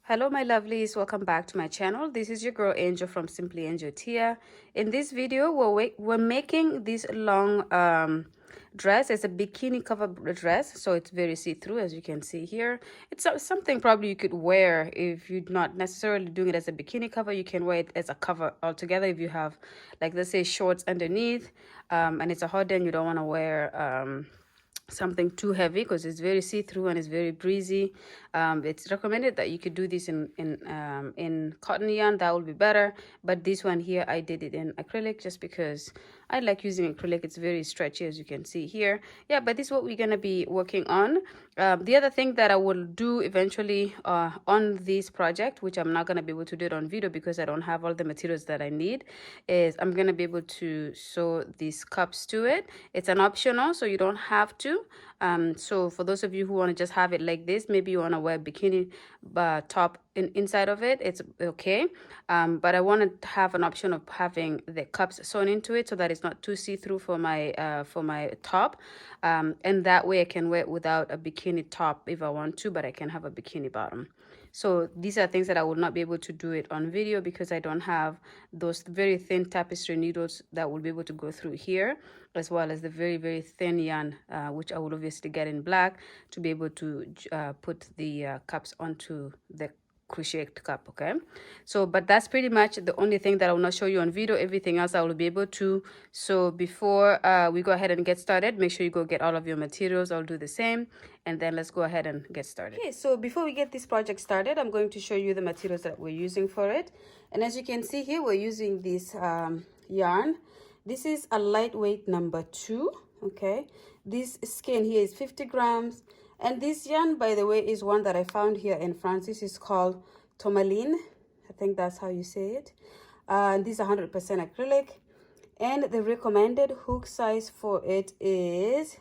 Hello my lovelies, welcome back to my channel. This is your girl Angel from Simply Angel Tia. In this video we're making this long dress. It's a bikini cover dress, so it's very see-through as you can see here. It's something probably you could wear if you're not necessarily doing it as a bikini cover. You can wear it as a cover altogether if you have, like, let's say shorts underneath, and it's a hot day and you don't want to wear something too heavy because it's very see-through and it's very breezy. It's recommended that you could do this in cotton yarn. That would be better, but this one here I did it in acrylic just because I like using acrylic. It's very stretchy as you can see here. Yeah, but this is what we're gonna be working on. The other thing that I will do eventually on this project, which I'm not gonna be able to do it on video because I don't have all the materials that I need, is I'm gonna be able to sew these cups to it. It's an optional, so you don't have to. So for those of you who want to just have it like this, maybe you want to wear bikini top inside of it, it's okay. But I want to have an option of having the cups sewn into it so that it's not too see-through for my top, and that way I can wear it without a bikini top if I want to, but I can have a bikini bottom. So these are things that I will not be able to do it on video because I don't have those very thin tapestry needles that will be able to go through here, as well as the very thin yarn, which I will obviously get in black to be able to put the cups onto the crocheted cup. Okay, so but that's pretty much the only thing that I will not show you on video. Everything else I will be able to. So before we go ahead and get started, make sure you go get all of your materials. I'll do the same, and then let's go ahead and get started. Okay, so before we get this project started, I'm going to show you the materials that we're using for it. And as you can see here, we're using this yarn. This is a lightweight number 2. Okay, this skein here is 50 grams. And this yarn, by the way, is one that I found here in France. This is called tourmaline. I think that's how you say it. This is 100% acrylic. And the recommended hook size for it is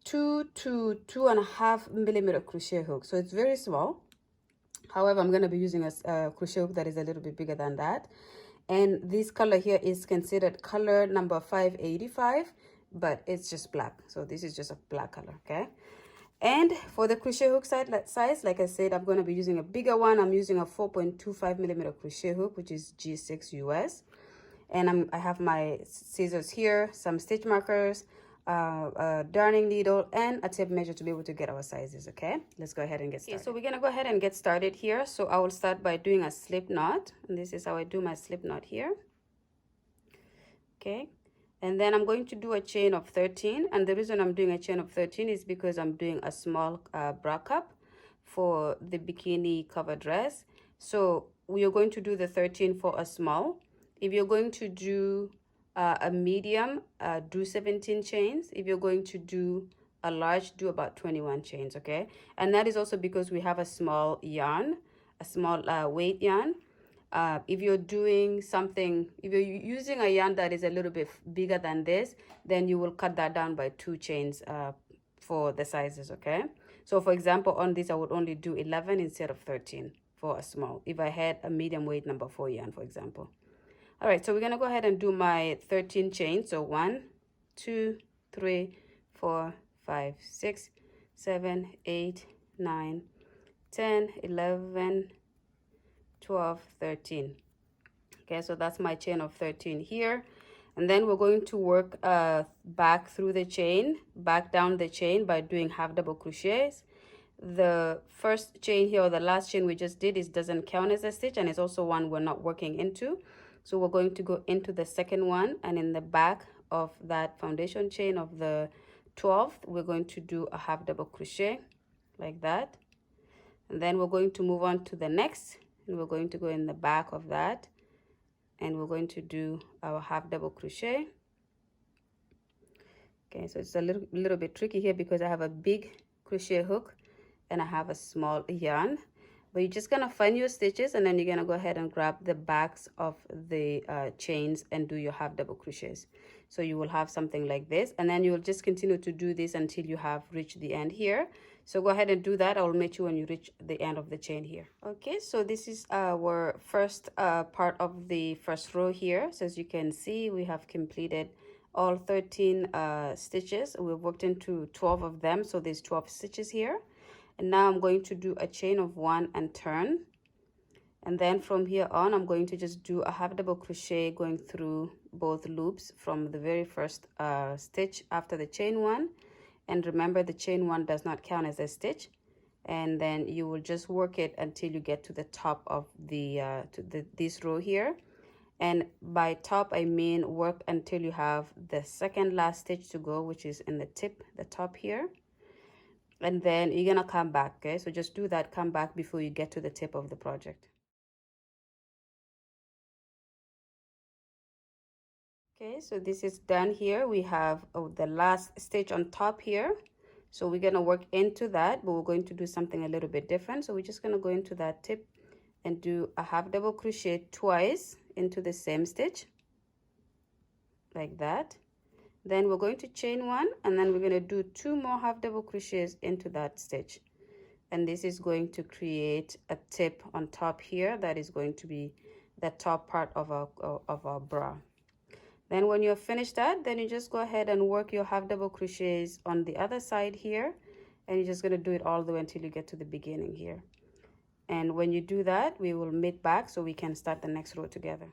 2 to 2.5 millimeter crochet hook. So it's very small. However, I'm going to be using a crochet hook that is a little bit bigger than that. And this color here is considered color number 585, but it's just black. So this is just a black color, okay? And for the crochet hook size, like I said, I'm going to be using a bigger one. I'm using a 4.25 millimeter crochet hook, which is G6 US. And I have my scissors here, some stitch markers, a darning needle, and a tape measure to be able to get our sizes. Okay, let's go ahead and get started. Okay, so we're gonna go ahead and get started here. So I will start by doing a slip knot, and this is how I do my slip knot here. Okay, and then I'm going to do a chain of 13, and the reason I'm doing a chain of 13 is because I'm doing a small bra cup for the bikini cover dress. So we are going to do the 13 for a small. If you're going to do a medium, do 17 chains. If you're going to do a large, do about 21 chains. Okay, and that is also because we have a small yarn, a small weight yarn. If you're doing something, if you're using a yarn that is a little bit bigger than this, then you will cut that down by 2 chains for the sizes. Okay, so for example, on this I would only do 11 instead of 13 for a small if I had a medium weight number 4 yarn, for example. All right, so we're gonna go ahead and do my 13 chains. So 1, 2, 3, 4, 5, 6, 7, 8, 9, 10, 11, 12, 13. Okay, so that's my chain of 13 here. And then we're going to work back through the chain, back down the chain by doing half double crochets. The first chain here, or the last chain we just did, doesn't count as a stitch, and it's also one we're not working into. So we're going to go into the second one, and in the back of that foundation chain of the 12th, we're going to do a half double crochet like that. And then we're going to move on to the next, and we're going to go in the back of that, and we're going to do our half double crochet. Okay, so it's a little bit tricky here because I have a big crochet hook and I have a small yarn. But you're just gonna find your stitches, and then you're gonna go ahead and grab the backs of the chains and do your half double crochets. So you will have something like this, and then you'll just continue to do this until you have reached the end here. So go ahead and do that. I will meet you when you reach the end of the chain here. Okay, so this is our first part of the first row here. So as you can see, we have completed all 13 stitches. We've worked into 12 of them, so there's 12 stitches here. And now I'm going to do a chain of 1 and turn. And then from here on, I'm going to just do a half double crochet going through both loops from the very first stitch after the chain 1. And remember, the chain 1 does not count as a stitch. And then you will just work it until you get to the top of this row here. And by top, I mean work until you have the second last stitch to go, which is in the tip, the top here. And then you're gonna come back, okay? So just do that, come back before you get to the tip of the project. Okay, so this is done here. We have the last stitch on top here. So we're gonna work into that, but we're going to do something a little bit different. So we're just gonna go into that tip and do a half double crochet twice into the same stitch, like that. Then we're going to chain 1, and then we're going to do 2 more half double crochets into that stitch. And this is going to create a tip on top here that is going to be the top part of our bra. Then when you're finished that, then you just go ahead and work your half double crochets on the other side here, and you're just going to do it all the way until you get to the beginning here. And when you do that, we will meet back so we can start the next row together.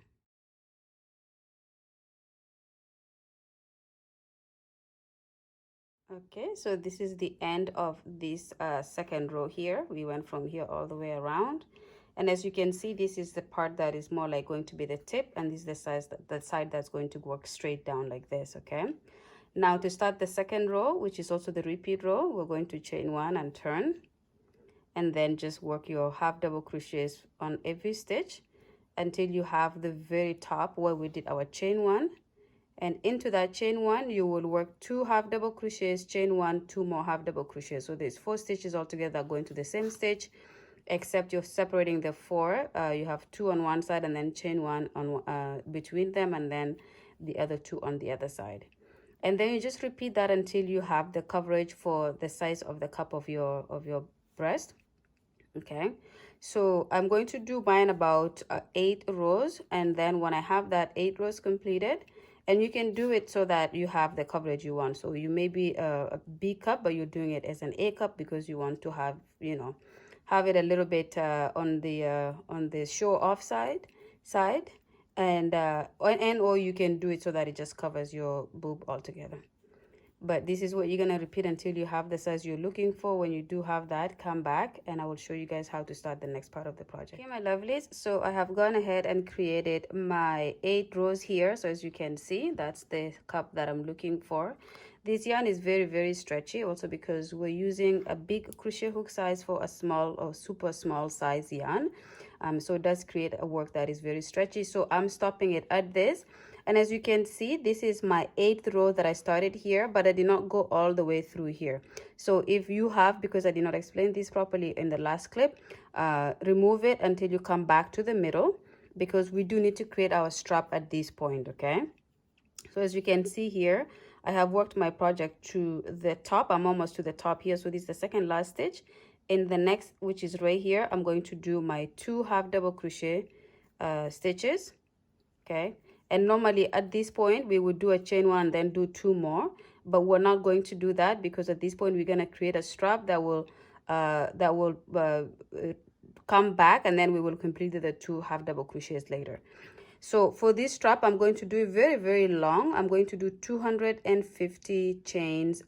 Okay, so this is the end of this second row here. We went from here all the way around, and as you can see, this is the part that is more like going to be the tip, and this is the side that's going to work straight down like this. Okay, now to start the second row, which is also the repeat row, we're going to chain 1 and turn, and then just work your half double crochets on every stitch until you have the very top where we did our chain 1. And into that chain 1, you will work 2 half double crochets, chain 1, 2 more half double crochets. So there's 4 stitches altogether going to the same stitch, except you're separating the 4. You have 2 on one side and then chain 1 on between them, and then the other 2 on the other side. And then you just repeat that until you have the coverage for the size of the cup of your breast. Okay, so I'm going to do mine about 8 rows, and then when I have that 8 rows completed, and you can do it so that you have the coverage you want. So you may be a B cup, but you're doing it as an A cup because you want to have, you know, have it a little bit on the show off side, and or you can do it so that it just covers your boob altogether. But this is what you're going to repeat until you have the size you're looking for. When you do have that, come back and I will show you guys how to start the next part of the project. Okay, my lovelies, so I have gone ahead and created my 8 rows here. So as you can see, that's the cup that I'm looking for. This yarn is very, very stretchy, also because we're using a big crochet hook size for a small or super small size yarn. So it does create a work that is very stretchy. So I'm stopping it at this. And as you can see, this is my 8th row that I started here, but I did not go all the way through here. So if you have, because I did not explain this properly in the last clip, remove it until you come back to the middle, because we do need to create our strap at this point. Okay, so as you can see here, I have worked my project to the top. I'm almost to the top here. So this is the second last stitch. In the next, which is right here, I'm going to do my 2 half double crochet stitches. Okay, and normally at this point we would do a chain 1 and then do 2 more, but we're not going to do that because at this point we're going to create a strap that will come back, and then we will complete the 2 half double crochets later. So for this strap, I'm going to do it very, very long. I'm going to do 250 chains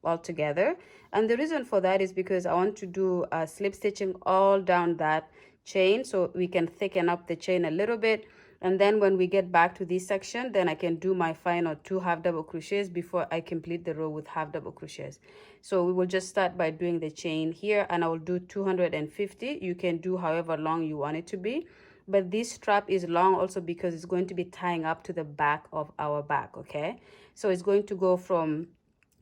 altogether. And the reason for that is because I want to do slip stitching all down that chain so we can thicken up the chain a little bit. And then when we get back to this section, then I can do my final 2 half double crochets before I complete the row with half double crochets. So we will just start by doing the chain here, and I will do 250. You can do however long you want it to be. But this strap is long also because it's going to be tying up to the back of our back. Okay, so it's going to go from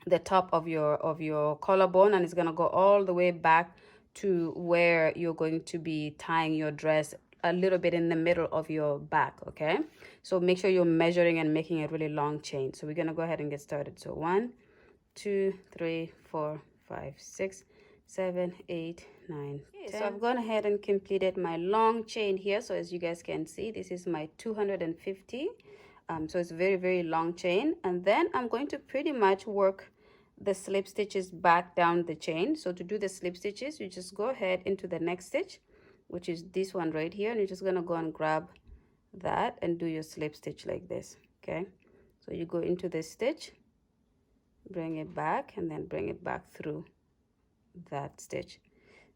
the top of your collarbone, and it's going to go all the way back to where you're going to be tying your dress a little bit in the middle of your back. Okay, so make sure you're measuring and making a really long chain. So we're going to go ahead and get started. So 1 2 3 4 5 6 7 8 9 10. So I've gone ahead and completed my long chain here. So as you guys can see, this is my 250. So it's a very, very long chain, and then I'm going to pretty much work the slip stitches back down the chain. So to do the slip stitches, you just go ahead into the next stitch, which is this one right here, and you're just gonna go and grab that and do your slip stitch like this. Okay, so you go into this stitch, bring it back, and then bring it back through that stitch.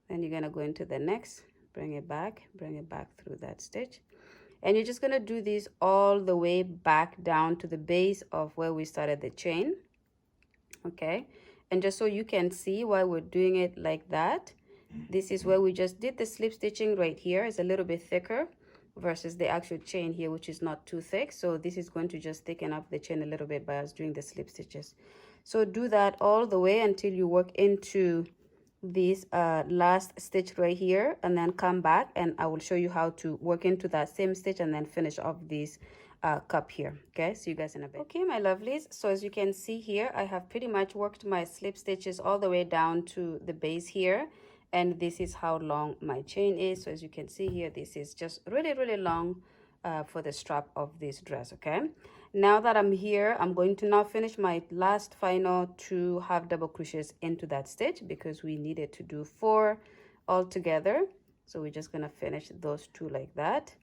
Then you're gonna go into the next, bring it back through that stitch, and you're just gonna do this all the way back down to the base of where we started the chain. Okay, and just so you can see why we're doing it like that, this is where we just did the slip stitching right here. It's a little bit thicker versus the actual chain here, which is not too thick. So this is going to just thicken up the chain a little bit by us doing the slip stitches. So do that all the way until you work into this last stitch right here, and then come back and I will show you how to work into that same stitch and then finish off this cup here. Okay, see you guys in a bit. Okay, my lovelies, so as you can see here, I have pretty much worked my slip stitches all the way down to the base here, and this is how long my chain is. So as you can see here, this is just really long for the strap of this dress. Okay, now that I'm here, I'm going to now finish my last final 2 half double crochets into that stitch because we needed to do 4 all together. So we're just gonna finish those 2 like that,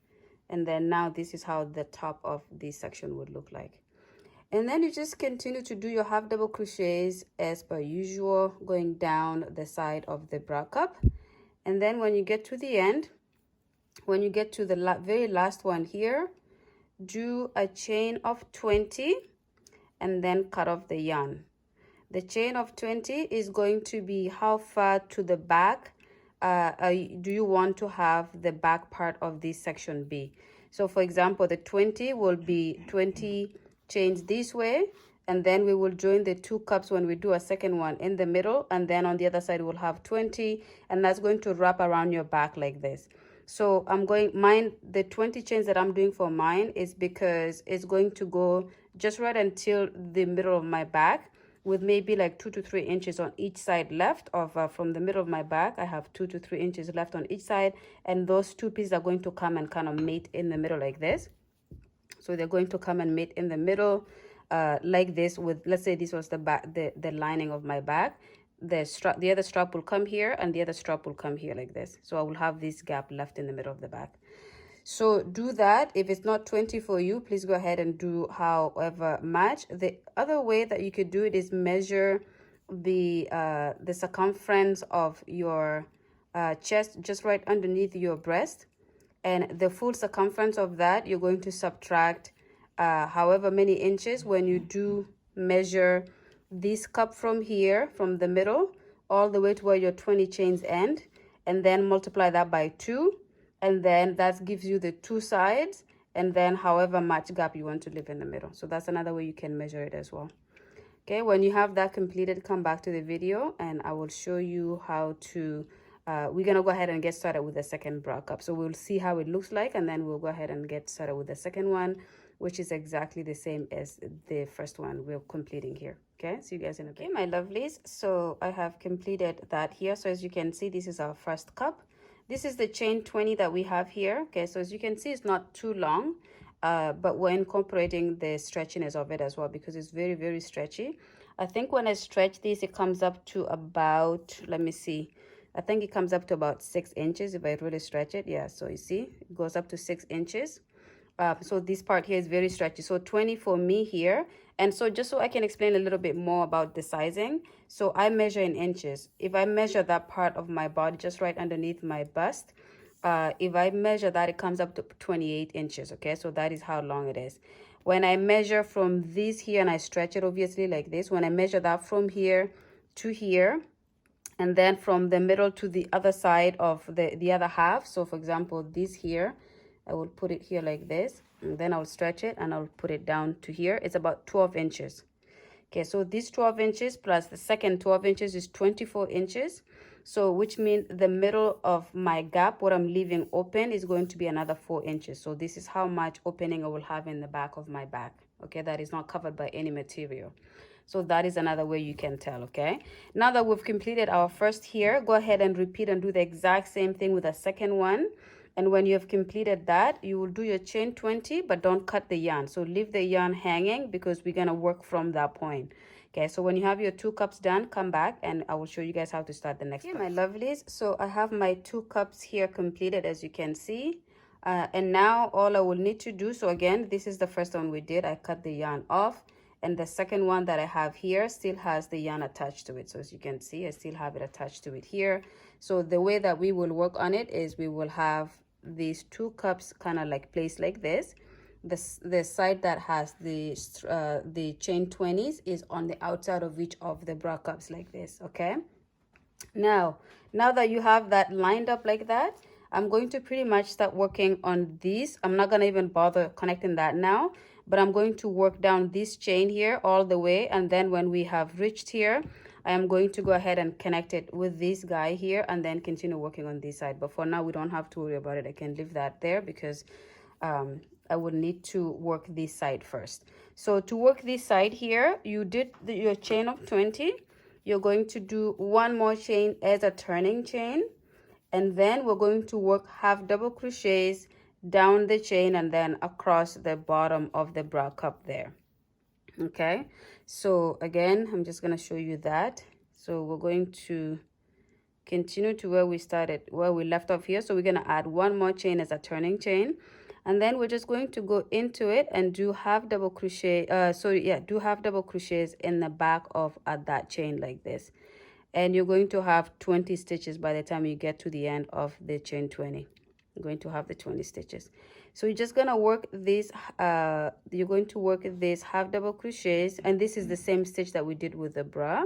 and then now this is how the top of this section would look like. And then you just continue to do your half double crochets as per usual, going down the side of the bra cup. And then when you get to the end, when you get to the very last one here, do a chain of 20 and then cut off the yarn. The chain of 20 is going to be how far to the back do you want to have the back part of this section be. So for example, the 20 will be 20 chains this way, and then we will join the 2 cups when we do a second one in the middle, and then on the other side we'll have 20, and that's going to wrap around your back like this. So I'm going, the 20 chains that I'm doing for mine is because it's going to go just right until the middle of my back, with maybe like 2 to 3 inches on each side left of from the middle of my back. I have 2 to 3 inches left on each side, and those 2 pieces are going to come and kind of mate in the middle like this. So they're going to come and mate in the middle like this, with, let's say this was the back, the lining of my back. The strap, the other strap will come here, and the other strap will come here like this. So I will have this gap left in the middle of the back. So do that. If it's not 20 for you, please go ahead and do however much. The other way that you could do it is measure the circumference of your chest just right underneath your breast, and the full circumference of that you're going to subtract however many inches when you do measure this cup from here, from the middle all the way to where your 20 chains end, and then multiply that by 2, and then that gives you the 2 sides, and then however much gap you want to leave in the middle. So that's another way you can measure it as well. Okay, when you have that completed, come back to the video and I will show you how to we're gonna go ahead and get started with the second bra cup. So we'll see how it looks like, and then we'll go ahead and get started with the second one, which is exactly the same as the first one we're completing here. Okay, see you guys in a bit. Okay, my lovelies, so I have completed that here. So as you can see, this is our first cup. This is the chain 20 that we have here. Okay, so as you can see, it's not too long, but we're incorporating the stretchiness of it as well because it's very stretchy. I think when I stretch this, it comes up to about, let me see, I think it comes up to about 6 inches if I really stretch it. Yeah, so you see, it goes up to 6 inches. So this part here is very stretchy. So 20 for me here. And so just so I can explain a little bit more about the sizing, so I measure in inches. If I measure that part of my body just right underneath my bust, if I measure that, it comes up to 28 inches. Okay, so that is how long it is. When I measure from this here and I stretch it obviously like this, when I measure that from here to here, and then from the middle to the other side of the other half, so for example this here, I will put it here like this, and then I'll stretch it and I'll put it down to here. It's about 12 inches. Okay, so this 12 inches plus the second 12 inches is 24 inches. So which means the middle of my gap, what I'm leaving open, is going to be another 4 inches. So this is how much opening I will have in the back of my back. Okay, that is not covered by any material. So that is another way you can tell. Okay, now that we've completed our first here, go ahead and repeat and do the exact same thing with the second one. And when you have completed that, you will do your chain 20, but don't cut the yarn. So leave the yarn hanging because we're going to work from that point. Okay, so when you have your 2 cups done, come back and I will show you guys how to start the next part. My lovelies, so I have my 2 cups here completed, as you can see. And now all I will need to do, so again, this is the first one we did. I cut the yarn off, and the second one that I have here still has the yarn attached to it. So as you can see, I still have it attached to it here. So the way that we will work on it is we will have these 2 cups kind of like placed like this. The side that has the chain 20s is on the outside of each of the bra cups like this. Okay, now that you have that lined up like that, I'm going to pretty much start working on these. I'm not gonna even bother connecting that now, but I'm going to work down this chain here all the way, and then when we have reached here, I am going to go ahead and connect it with this guy here and then continue working on this side. But for now, we don't have to worry about it. I can leave that there because I would need to work this side first. So to work this side here, you did your chain of 20. You're going to do 1 more chain as a turning chain, and then we're going to work half double crochets down the chain and then across the bottom of the bra cup there. Okay, so again, I'm just going to show you that. So we're going to continue to where we started, where we left off here. So we're going to add 1 more chain as a turning chain, and then we're just going to go into it and do half double crochet do half double crochets in the back of that chain like this, and you're going to have 20 stitches by the time you get to the end of the chain 20. You're going to have the 20 stitches. So you're just gonna work this you're going to work this half double crochets, and this is the same stitch that we did with the bra,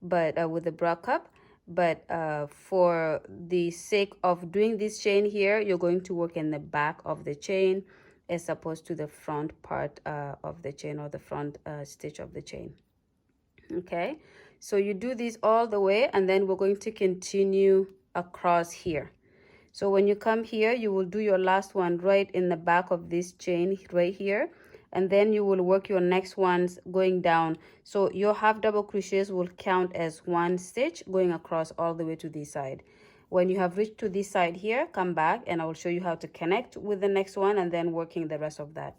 but with the bra cup. But for the sake of doing this chain here, you're going to work in the back of the chain as opposed to the front part of the chain, or the front stitch of the chain. Okay, so you do this all the way, and then we're going to continue across here. So when you come here, you will do your last one right in the back of this chain right here, and then you will work your next ones going down. So your half double crochets will count as 1 stitch going across all the way to this side. When you have reached to this side here, come back and I will show you how to connect with the next one and then working the rest of that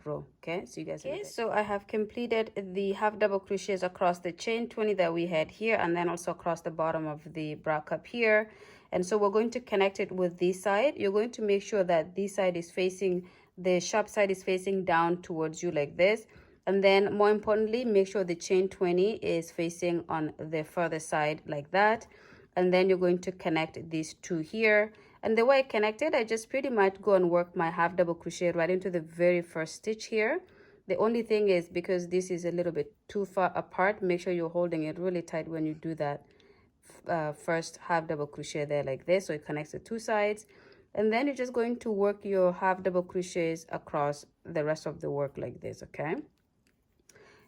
row. Okay, so you guys, okay, so I have completed the half double crochets across the chain 20 that we had here, and then also across the bottom of the bra cup here. And so we're going to connect it with this side. You're going to make sure that this side is facing, the sharp side is facing down towards you like this, and then more importantly, make sure the chain 20 is facing on the further side like that. And then you're going to connect these 2 here. And the way I connect it, I just pretty much go and work my half double crochet right into the very first stitch here. The only thing is, because this is a little bit too far apart, make sure you're holding it really tight when you do that first half double crochet there like this, so it connects the 2 sides. And then you're just going to work your half double crochets across the rest of the work like this. Okay,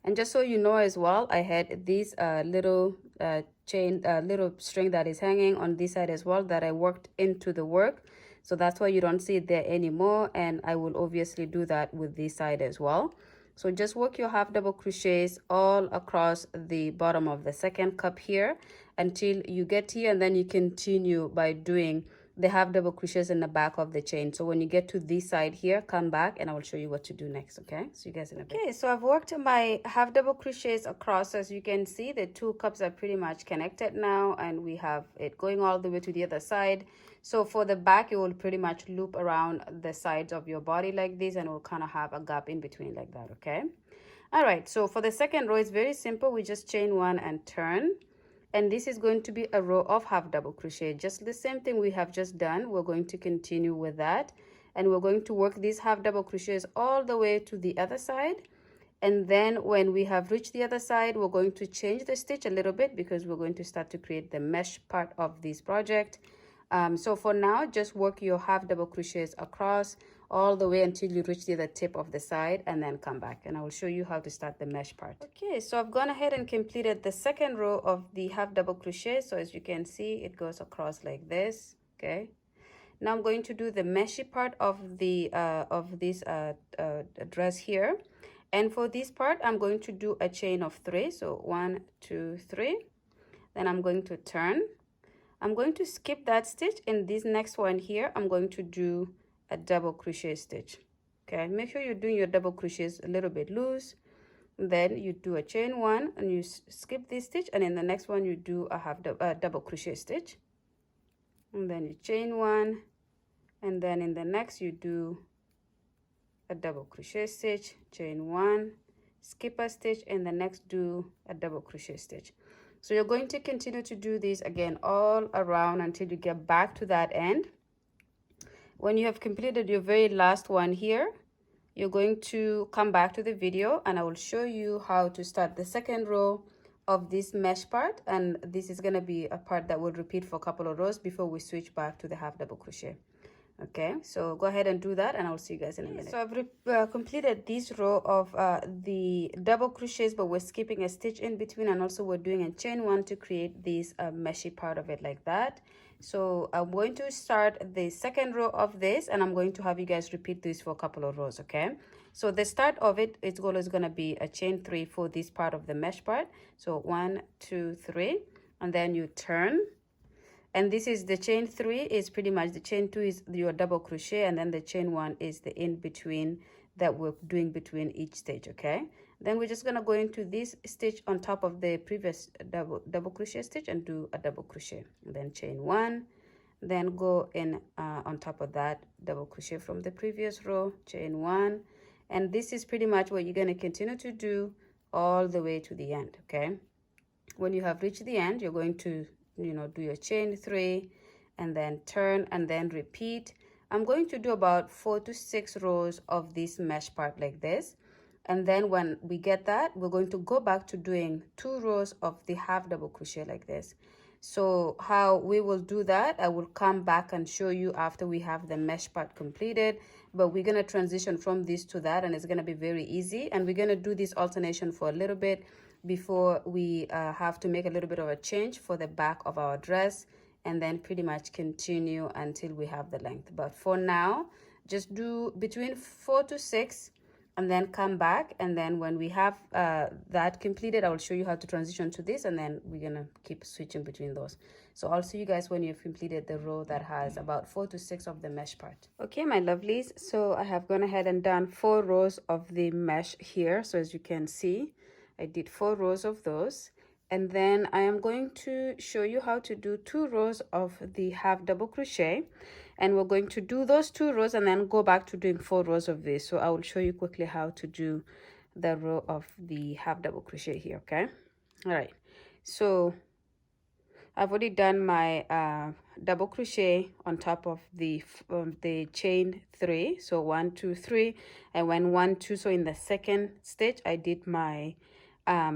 and just so you know as well, I had this little little string that is hanging on this side as well that I worked into the work, so that's why you don't see it there anymore, and I will obviously do that with this side as well. So just work your half double crochets all across the bottom of the second cup here until you get here, and then you continue by doing the half double crochets in the back of the chain. So when you get to this side here, come back and I will show you what to do next. Okay, so you guys in a bit. Okay, so I've worked my half double crochets across. As you can see, the 2 cups are pretty much connected now, and we have it going all the way to the other side. So for the back, you will pretty much loop around the sides of your body like this, and it will kind of have a gap in between like that. Okay, all right, so for the second row, it's very simple. We just chain 1 and turn, and this is going to be a row of half double crochet, just the same thing we have just done. We're going to continue with that, and we're going to work these half double crochets all the way to the other side. And then when we have reached the other side, we're going to change the stitch a little bit because we're going to start to create the mesh part of this project. So for now, just work your half double crochets across all the way until you reach the other tip of the side, and then come back and I will show you how to start the mesh part. Okay, so I've gone ahead and completed the second row of the half double crochet. So as you can see, it goes across like this. Okay, now I'm going to do the meshy part of the this dress here, and for this part I'm going to do a chain of 3. So 1 2 3, then I'm going to turn. I'm going to skip that stitch. In this next one here, I'm going to do a double crochet stitch. Okay, make sure you're doing your double crochets a little bit loose. then you do a chain one and you skip this stitch, and in the next one you do a double crochet stitch, and then you chain one, and then in the next you do a double crochet stitch, chain one, skip a stitch, and the next do a double crochet stitch. So you're going to continue to do this again all around until you get back to that end. When you have completed your very last one here, you're going to come back to the video and I will show you how to start the second row of this mesh part, and this is going to be a part that will repeat for a couple of rows before we switch back to the half double crochet. Okay, so go ahead and do that and I'll see you guys in a minute. So I've completed this row of the double crochets, but we're skipping a stitch in between, and also we're doing a chain one to create this meshy part of it like that. So I'm going to start the second row of this, and I'm going to have you guys repeat this for a couple of rows. Okay, so the start of it, its goal is going to be a chain three for this part of the mesh part. So 1 2 3, and then you turn. And this is the chain three is pretty much the chain two is your double crochet, and then the chain one is the in between that we're doing between each stitch. Okay, then we're just gonna go into this stitch on top of the previous double crochet stitch and do a double crochet, and then chain one, then go in on top of that double crochet from the previous row, chain one, and this is pretty much what you're going to continue to do all the way to the end. Okay, when you have reached the end, you're going to do your chain three and then turn and then repeat. I'm going to do about 4 to 6 rows of this mesh part like this, and then when we get that, we're going to go back to doing 2 rows of the half double crochet like this. So how we will do that, I will come back and show you after we have the mesh part completed, but we're going to transition from this to that, and it's going to be very easy, and we're going to do this alternation for a little bit before we have to make a little bit of a change for the back of our dress, and then pretty much continue until we have the length. But for now, just do between 4 to 6 and then come back, and then when we have that completed, I will show you how to transition to this, and then we're gonna keep switching between those. So I'll see you guys when you've completed the row that has about 4 to 6 of the mesh part. Okay, my lovelies, so I have gone ahead and done 4 rows of the mesh here. So as you can see, I did 4 rows of those, and then I am going to show you how to do 2 rows of the half double crochet, and we're going to do those 2 rows and then go back to doing 4 rows of this. So I will show you quickly how to do the row of the half double crochet here. Okay, all right, so I've already done my double crochet on top of the chain 3. So 1 2 3, I went 1 2, so in the second stitch I did my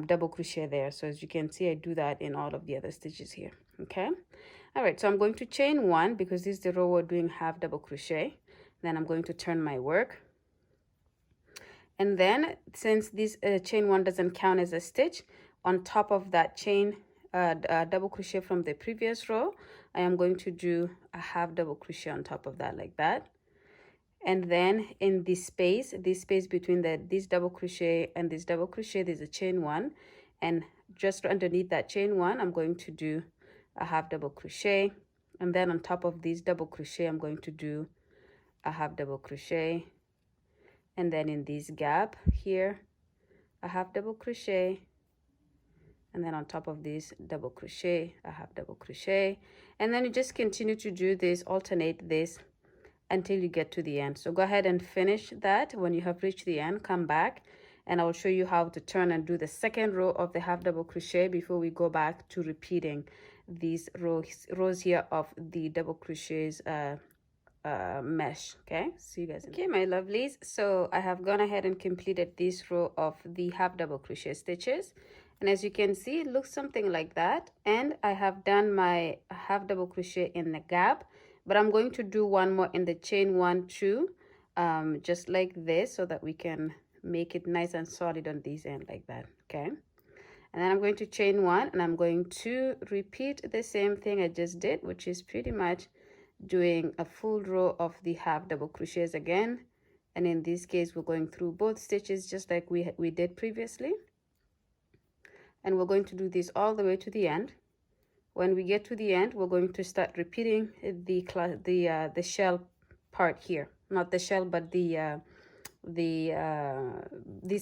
double crochet there. So as you can see, I do that in all of the other stitches here. Okay, all right, so I'm going to chain 1 because this is the row we're doing half double crochet. Then I'm going to turn my work, and then since this chain 1 doesn't count as a stitch, on top of that chain double crochet from the previous row, I am going to do a half double crochet on top of that like that. And then in this space between this double crochet and this double crochet, there's a chain 1, and just underneath that chain 1, I'm going to do a half double crochet, and then on top of this double crochet, I'm going to do a half double crochet, and then in this gap here, a half double crochet, and then on top of this double crochet, a half double crochet, and then you just continue to do this, alternate this until you get to the end. So go ahead and finish that. When you have reached the end, come back and I will show you how to turn and do the second row of the half double crochet before we go back to repeating these rows here of the double crochets mesh. Okay, see you guys. Okay, my lovelies, so I have gone ahead and completed this row of the half double crochet stitches, and as you can see, it looks something like that. And I have done my half double crochet in the gap, but I'm going to do one more in the chain 1 2, just like this, so that we can make it nice and solid on this end like that. Okay, and then I'm going to chain 1 and I'm going to repeat the same thing I just did, which is pretty much doing a full row of the half double crochets again. And in this case, we're going through both stitches just like we did previously, and we're going to do this all the way to the end. When we get to the end, we're going to start repeating the shell part here, not the shell, but this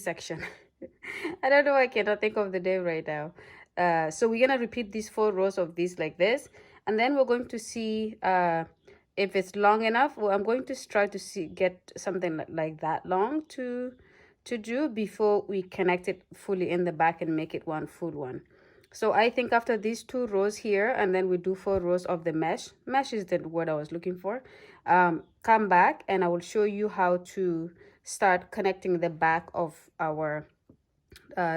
section. I don't know, I cannot think of the name right now. So we're gonna repeat these 4 rows of these like this, and then we're going to see if it's long enough. Well, I'm going to try to see get something like that long to do before we connect it fully in the back and make it one full one. So I think after these 2 rows here, and then we do 4 rows of the mesh is the word I was looking for. Come back and I will show you how to start connecting the back of our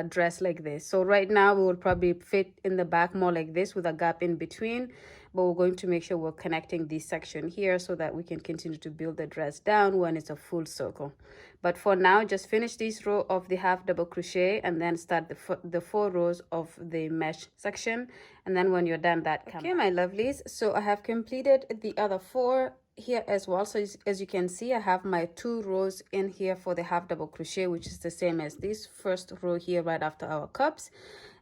dress like this. So right now we will probably fit in the back more like this with a gap in between, but we're going to make sure we're connecting this section here so that we can continue to build the dress down when it's a full circle. But for now, just finish this row of the half double crochet and then start the 4 rows of the mesh section, and then when you're done, that come. Okay, my lovelies, so I have completed the other 4 here as well. So as you can see, I have my 2 rows in here for the half double crochet, which is the same as this first row here right after our cups.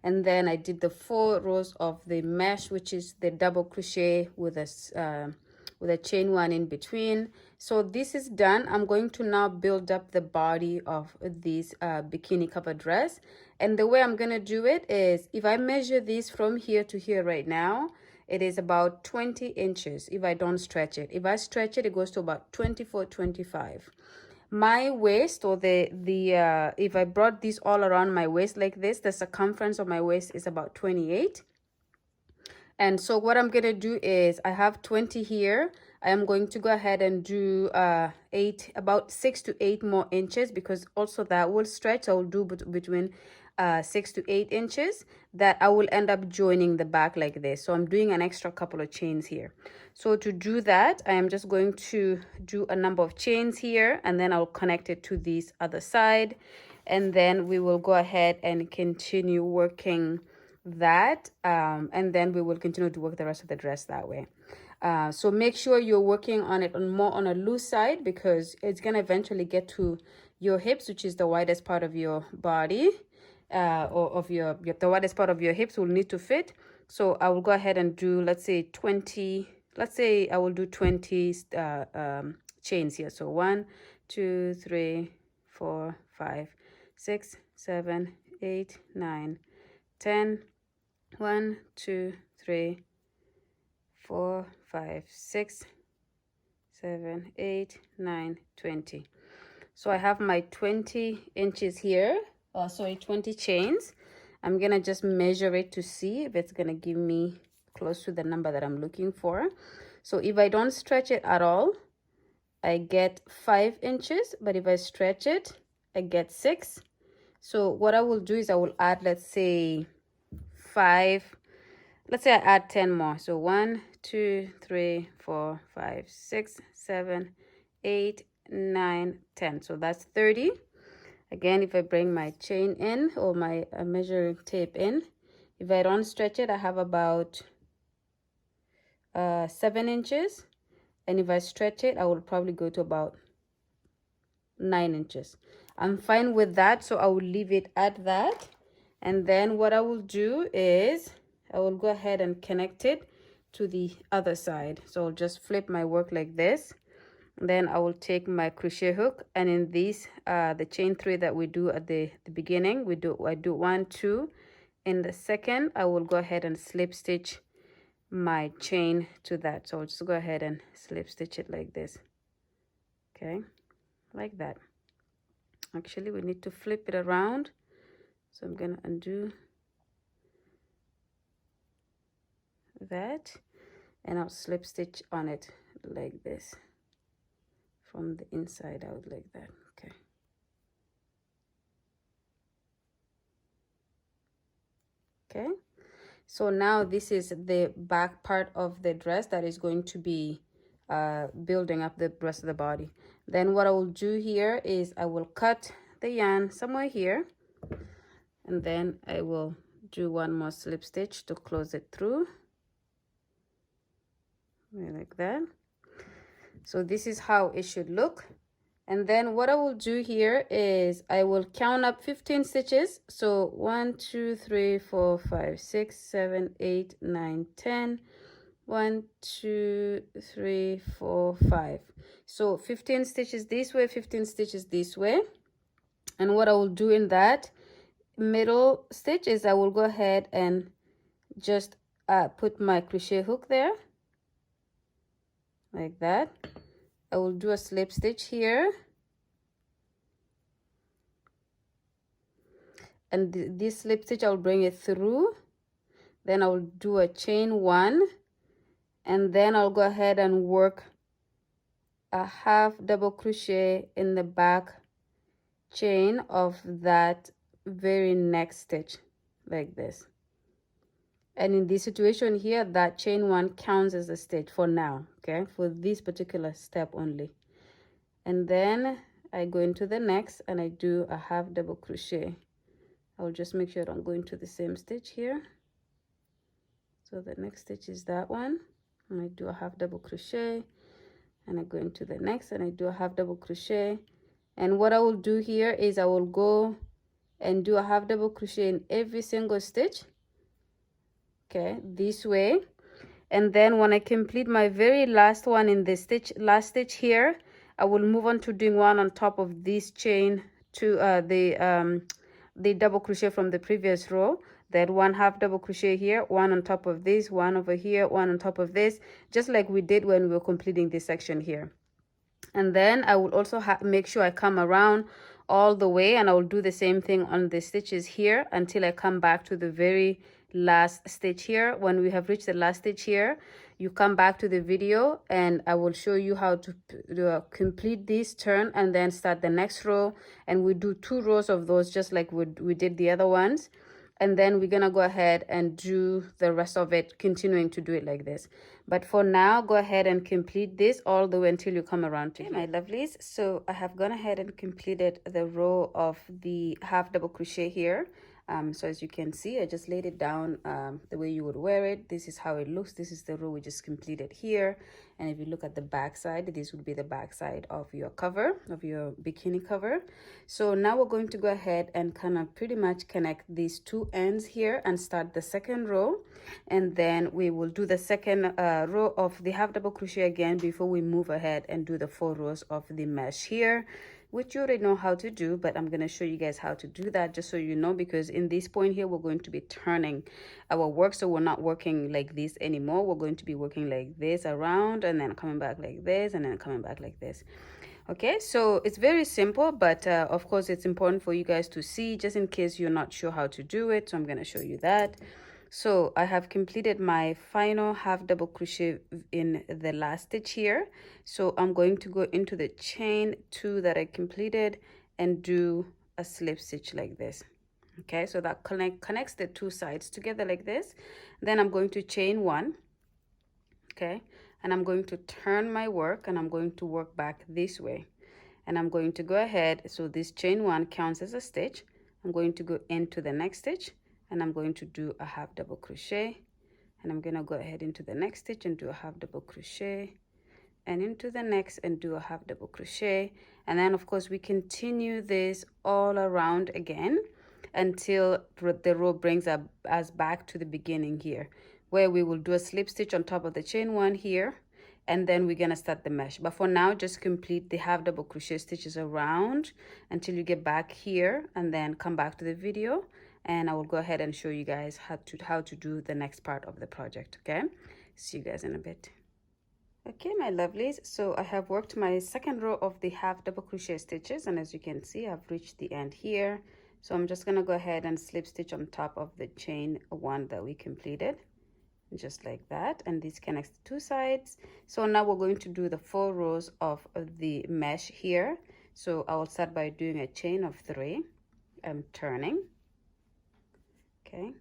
And then I did the 4 rows of the mesh, which is the double crochet with a chain 1 in between. So this is done. I'm going to now build up the body of this bikini cover dress, and the way I'm gonna do it is, if I measure this from here to here right now, it is about 20 inches if I don't stretch it. If I stretch it, it goes to about 24, 25. My waist, or if I brought this all around my waist like this, the circumference of my waist is about 28. And so what I'm going to do is, I have 20 here. I am going to go ahead and do about 6 to 8 more inches, because also that will stretch. I will do between 6 to 8 inches that I will end up joining the back like this. So I'm doing an extra couple of chains here. So to do that, I am just going to do a number of chains here, and then I'll connect it to this other side, and then we will go ahead and continue working that, and then we will continue to work the rest of the dress that way. So make sure you're working on it more on a loose side, because it's going to eventually get to your hips, which is the widest part of your body, or of the widest part of your hips will need to fit. So I will go ahead and do, let's say 20, let's say I will do 20 chains here. So 1, 2, 3, 4, 5, 6, 7, 8, 9, 10. 1, 2, 3, 4, 5, 6, 7, 8, 9, 20. So I have my 20 inches here, sorry, 20 chains. I'm gonna just measure it to see if it's gonna give me close to the number that I'm looking for. So if I don't stretch it at all, I get 5 inches, but if I stretch it, I get 6. So what I will do is I will add, let's say 5, let's say I add 10 more. So 1, 2, 3, 4, 5, 6, 7, 8, 9, 10. So that's 30. Again, if I bring my chain in, or my measuring tape in, if I don't stretch it, I have about 7 inches. And if I stretch it, I will probably go to about 9 inches. I'm fine with that, so I will leave it at that. And then what I will do is I will go ahead and connect it to the other side. So I'll just flip my work like this. Then I will take my crochet hook, and in this the chain 3 that we do at the beginning, I do 1, 2. In the second, I will go ahead and slip stitch my chain to that. So I'll just go ahead and slip stitch it like this. Okay, like that. Actually, we need to flip it around. So I'm gonna undo that, and I'll slip stitch on it like this from the inside out like that. Okay. Okay. So now this is the back part of the dress that is going to be building up the rest of the body. Then what I will do here is I will cut the yarn somewhere here, and then I will do one more slip stitch to close it through, like that. So this is how it should look. And then what I will do here is I will count up 15 stitches. So 1, 2, 3, 4, 5, 6, 7, 8, 9, 10. 1, 2, 3, 4, 5. So 15 stitches this way, 15 stitches this way. And what I will do in that middle stitch is I will go ahead and just put my crochet hook there like that. I will do a slip stitch here, and this slip stitch I'll bring it through, then I'll do a chain 1, and then I'll go ahead and work a half double crochet in the back chain of that very next stitch like this. And in this situation here, that chain 1 counts as a stitch for now, okay, for this particular step only. And then I go into the next and I do a half double crochet. I'll just make sure I don't go into the same stitch here. So the next stitch is that one, and I do a half double crochet, and I go into the next and I do a half double crochet. And what I will do here is I will go and do a half double crochet in every single stitch, okay, this way. And then when I complete my very last one in the last stitch here, I will move on to doing one on top of this chain to the double crochet from the previous row. That one half double crochet here, one on top of this, one over here, one on top of this, just like we did when we were completing this section here. And then I will also make sure I come around all the way, and I will do the same thing on the stitches here until I come back to the very last stitch here. When we have reached the last stitch here, you come back to the video and I will show you how to complete this turn and then start the next row, and we do 2 rows of those just like we did the other ones. And then we're gonna go ahead and do the rest of it, continuing to do it like this. But for now, go ahead and complete this all the way until you come around to my lovelies. So I have gone ahead and completed the row of the half double crochet here. So as you can see, I just laid it down the way you would wear it. This is how it looks. This is the row we just completed here. And if you look at the back side, this would be the back side of your cover, of your bikini cover. So now we're going to go ahead and kind of pretty much connect these 2 ends here and start the second row. And then we will do the second row of the half double crochet again before we move ahead and do the 4 rows of the mesh here, which you already know how to do, but I'm going to show you guys how to do that just so you know, because in this point here, we're going to be turning our work. So we're not working like this anymore. We're going to be working like this around and then coming back like this and then coming back like this. Okay, so it's very simple, but of course it's important for you guys to see just in case you're not sure how to do it. So I'm going to show you that. So I have completed my final half double crochet in the last stitch here. So I'm going to go into the chain 2 that I completed and do a slip stitch like this. Okay, so that connects the 2 sides together like this. Then I'm going to chain 1. Okay, and I'm going to turn my work and I'm going to work back this way. And I'm going to go ahead, so this chain 1 counts as a stitch. I'm going to go into the next stitch and I'm going to do a half double crochet, and I'm going to go ahead into the next stitch and do a half double crochet, and into the next and do a half double crochet. And then of course we continue this all around again until the row brings us back to the beginning here, where we will do a slip stitch on top of the chain 1 here, and then we're gonna start the mesh. But for now, just complete the half double crochet stitches around until you get back here, and then come back to the video and I will go ahead and show you guys how to do the next part of the project. Okay, see you guys in a bit. Okay, my lovelies, so I have worked my second row of the half double crochet stitches, and as you can see, I've reached the end here. So I'm just gonna go ahead and slip stitch on top of the chain 1 that we completed, just like that, and this connects the 2 sides. So now we're going to do the 4 rows of the mesh here. So I will start by doing a chain of 3. I'm turning, okay,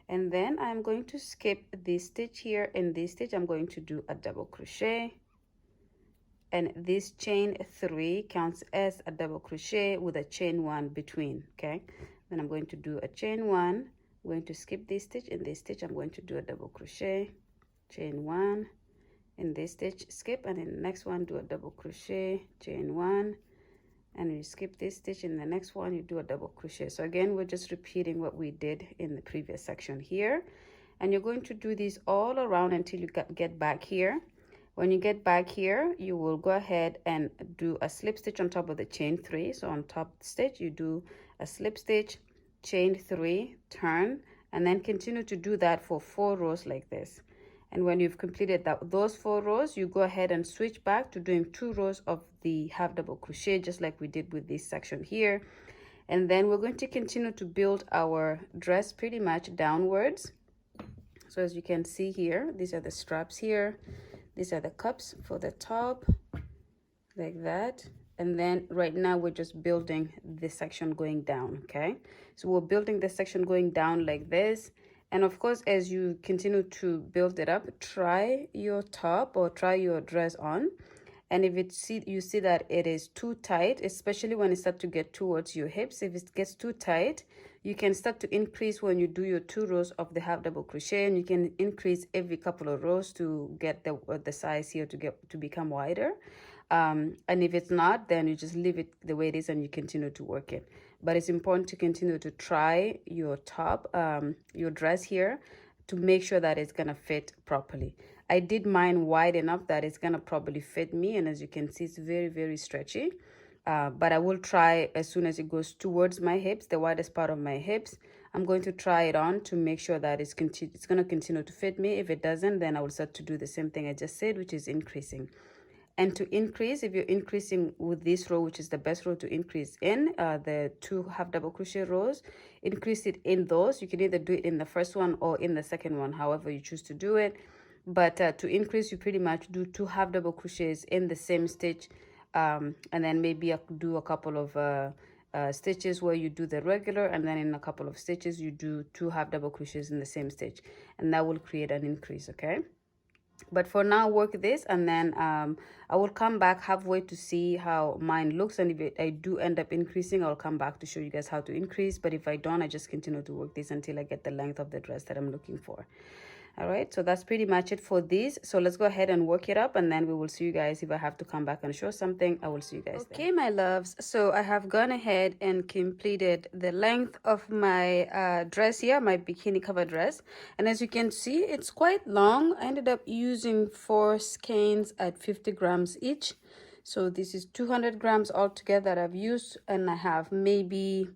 and then I'm going to skip this stitch here. In this stitch I'm going to do a double crochet, and this chain 3 counts as a double crochet with a chain 1 between. Okay, then I'm going to do a chain 1. I'm going to skip this stitch. In this stitch I'm going to do a double crochet, chain 1, in this stitch skip, and in the next one do a double crochet, chain 1, and you skip this stitch. In the next one you do a double crochet. So again, we're just repeating what we did in the previous section here, and you're going to do this all around until you get back here. When you get back here, you will go ahead and do a slip stitch on top of the chain 3. So on top stitch you do a slip stitch, chain 3, turn, and then continue to do that for 4 rows like this. And when you've completed those 4 rows, you go ahead and switch back to doing 2 rows of the half double crochet, just like we did with this section here. And then we're going to continue to build our dress pretty much downwards. So as you can see here, these are the straps here, these are the cups for the top, like that. And then right now we're just building this section going down. Okay, so we're building this section going down like this. And of course, as you continue to build it up, try your top or try your dress on, and if you see that it is too tight, especially when it starts to get towards your hips, if it gets too tight, you can start to increase when you do your 2 rows of the half double crochet, and you can increase every couple of rows to get the size here to become wider. And if it's not, then you just leave it the way it is and you continue to work it. But it's important to continue to try your top, your dress here, to make sure that it's gonna fit properly. I did mine wide enough that it's gonna probably fit me, and as you can see, it's very, very stretchy. But I will try as soon as it goes towards my hips, the widest part of my hips. I'm going to try it on to make sure that it's gonna continue to fit me. If it doesn't, then I will start to do the same thing I just said, which is increasing. And to increase, if you're increasing with this row, which is the best row to increase in, the 2 half double crochet rows, increase it in those. You can either do it in the first one or in the second one, however you choose to do it. But to increase, you pretty much do 2 half double crochets in the same stitch, and then maybe do a couple of stitches where you do the regular, and then in a couple of stitches you do 2 half double crochets in the same stitch, and that will create an increase. Okay, but for now, work this, and then I will come back halfway to see how mine looks, and if I do end up increasing, I'll come back to show you guys how to increase. But if I don't, I just continue to work this until I get the length of the dress that I'm looking for. All right, so that's pretty much it for this. So let's go ahead and work it up, and then we will see you guys. If I have to come back and show something, I will see you guys okay then. My loves, so I have gone ahead and completed the length of my dress here, my bikini cover dress, and as you can see, it's quite long. I ended up using 4 skeins at 50 grams each, so this is 200 grams altogether that I've used, and I have maybe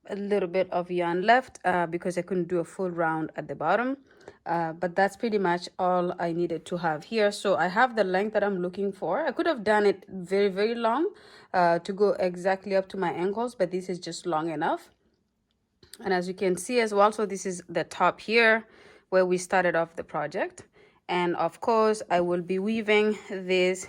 a little bit of yarn left because I couldn't do a full round at the bottom. But that's pretty much all I needed to have here. So I have the length that I'm looking for. I could have done it very, very long to go exactly up to my ankles, but this is just long enough. And as you can see as well, so this is the top here where we started off the project. And of course, I will be weaving this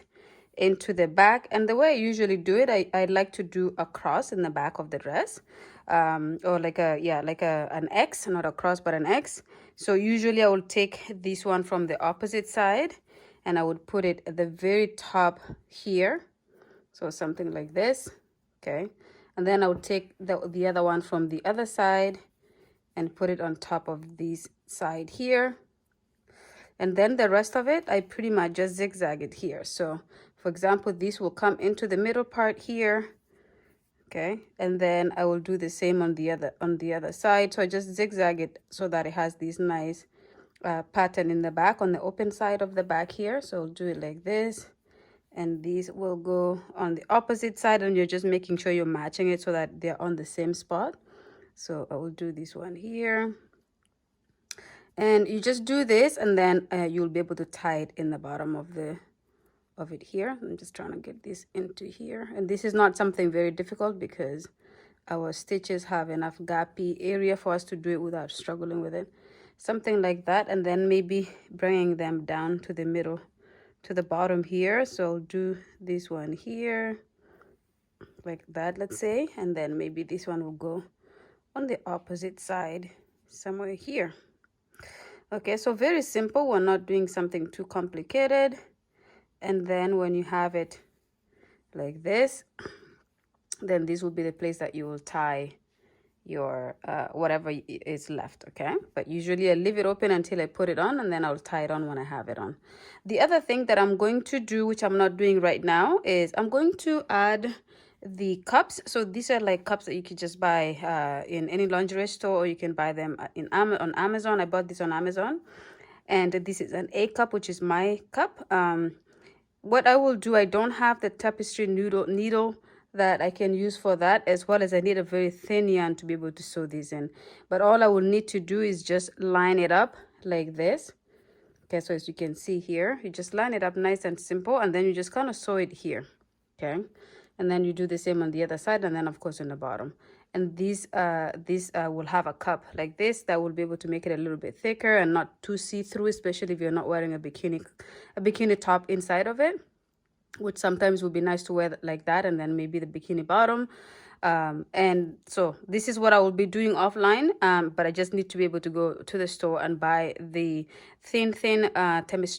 into the back, and the way I usually do it, I like to do a cross in the back of the dress, or like an X, not a cross but an X. So usually I will take this one from the opposite side and I would put it at the very top here, so something like this. Okay, and then I would take the other one from the other side and put it on top of this side here. And then the rest of it, I pretty much just zigzag it here. So for example, this will come into the middle part here. Okay, and then I will do the same on the other side. So I just zigzag it so that it has this nice pattern in the back, on the open side of the back here. So I'll do it like this, and these will go on the opposite side, and you're just making sure you're matching it so that they're on the same spot. So I will do this one here. And you just do this, and then you'll be able to tie it in the bottom of it here. I'm just trying to get this into here, and this is not something very difficult because our stitches have enough gappy area for us to do it without struggling with it. Something like that, and then maybe bringing them down to the middle, to the bottom here. So I'll do this one here like that, let's say, and then maybe this one will go on the opposite side somewhere here. Okay, so very simple. We're not doing something too complicated. And then when you have it like this, then this will be the place that you will tie your whatever is left. Okay, but usually I leave it open until I put it on, and then I'll tie it on when I have it on. The other thing that I'm going to do, which I'm not doing right now, is I'm going to add the cups. So these are like cups that you could just buy in any lingerie store, or you can buy them on Amazon. I bought this on Amazon, and this is an A cup, which is my cup. What I will do, I don't have the tapestry needle that I can use for that, as well as I need a very thin yarn to be able to sew these in. But all I will need to do is just line it up like this. Okay, so as you can see here, you just line it up nice and simple, and then you just kind of sew it here. Okay, and then you do the same on the other side, and then of course in the bottom. And these will have a cup like this that will be able to make it a little bit thicker and not too see-through, especially if you're not wearing a bikini top inside of it, which sometimes would be nice to wear like that, and then maybe the bikini bottom. And so this is what I will be doing offline, but I just need to be able to go to the store and buy the thin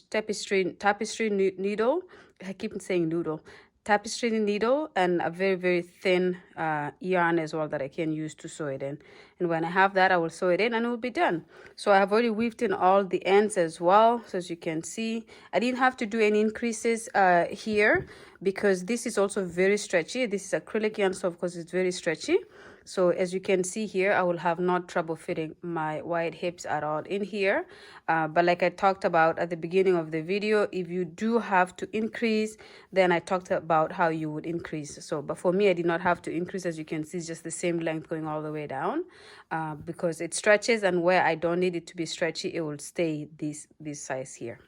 tapestry needle. I keep saying noodle. Tapestry needle, and a very thin yarn as well that I can use to sew it in. And when I have that, I will sew it in and it will be done. So I have already weaved in all the ends as well. So as you can see, I didn't have to do any increases here, because this is also very stretchy. This is acrylic yarn, so of course it's very stretchy. So as you can see here, I will have not trouble fitting my wide hips at all in here. But like I talked about at the beginning of the video, if you do have to increase, then I talked about how you would increase. So, but for me, I did not have to increase. As you can see, it's just the same length going all the way down, because it stretches, and where I don't need it to be stretchy, it will stay this size here.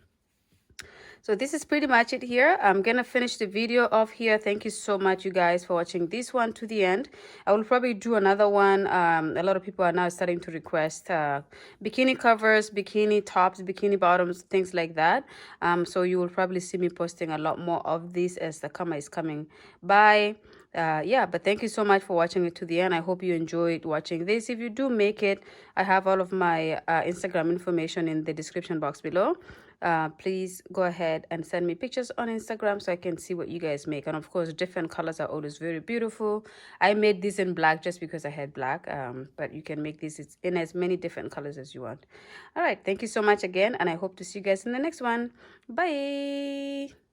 So this is pretty much it here. I'm gonna finish the video off here. Thank you so much, you guys, for watching this one to the end. I will probably do another one. A lot of people are now starting to request bikini covers, bikini tops, bikini bottoms, things like that. So you will probably see me posting a lot more of this as the summer is coming by. Yeah, but thank you so much for watching it to the end. I hope you enjoyed watching this. If you do make it, I have all of my Instagram information in the description box below. Please go ahead and send me pictures on Instagram so I can see what you guys make. And of course, different colors are always very beautiful. I made this in black just because I had black, but you can make this in as many different colors as you want. All right, thank you so much again, and I hope to see you guys in the next one. Bye.